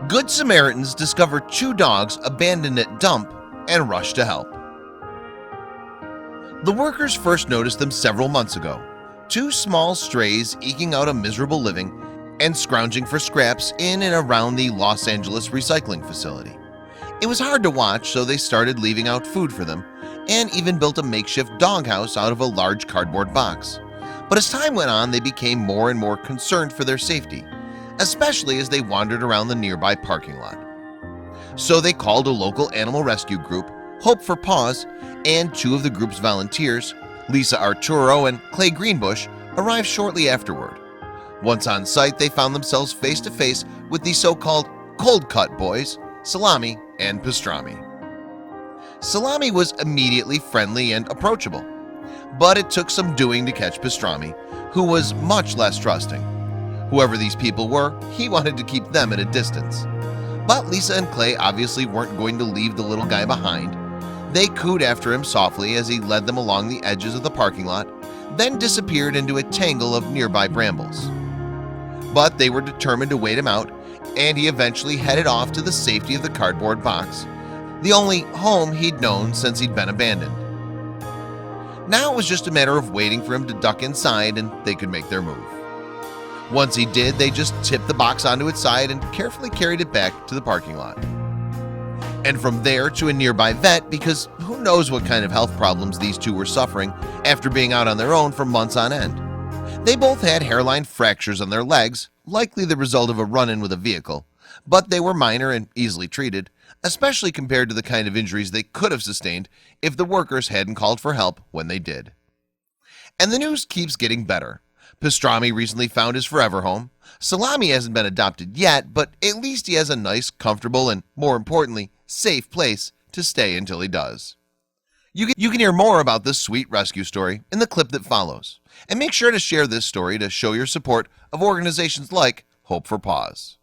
Good Samaritans discover 2 dogs abandoned at dump and rush to help. The workers first noticed them several months ago, 2 small strays eking out a miserable living and scrounging for scraps in and around the Los Angeles recycling facility. It was hard to watch, so they started leaving out food for them and even built a makeshift doghouse out of a large cardboard box. But as time went on, they became more and more concerned for their safety, especially as they wandered around the nearby parking lot. So they called a local animal rescue group, Hope for Paws, and 2 of the group's volunteers, Lisa Arturo and Clay Greenbush, arrived shortly afterward. Once on site, they found themselves face to face with the so-called cold cut boys, Salami and Pastrami. Salami was immediately friendly and approachable, but it took some doing to catch Pastrami, who was much less trusting. Whoever these people were, he wanted to keep them at a distance. But Lisa and Clay obviously weren't going to leave the little guy behind. They cooed after him softly as he led them along the edges of the parking lot, then disappeared into a tangle of nearby brambles. But they were determined to wait him out, and he eventually headed off to the safety of the cardboard box, the only home he'd known since he'd been abandoned. Now it was just a matter of waiting for him to duck inside and they could make their move. Once he did, they just tipped the box onto its side and carefully carried it back to the parking lot. And from there to a nearby vet, because who knows what kind of health problems these 2 were suffering after being out on their own for months on end. They both had hairline fractures on their legs, likely the result of a run-in with a vehicle, but they were minor and easily treated, especially compared to the kind of injuries they could have sustained if the workers hadn't called for help when they did. And the news keeps getting better. Pastrami recently found his forever home. Salami hasn't been adopted yet, but at least he has a nice, comfortable, and more importantly, safe place to stay until he does. You can hear more about this sweet rescue story in the clip that follows. And make sure to share this story to show your support of organizations like Hope for Paws.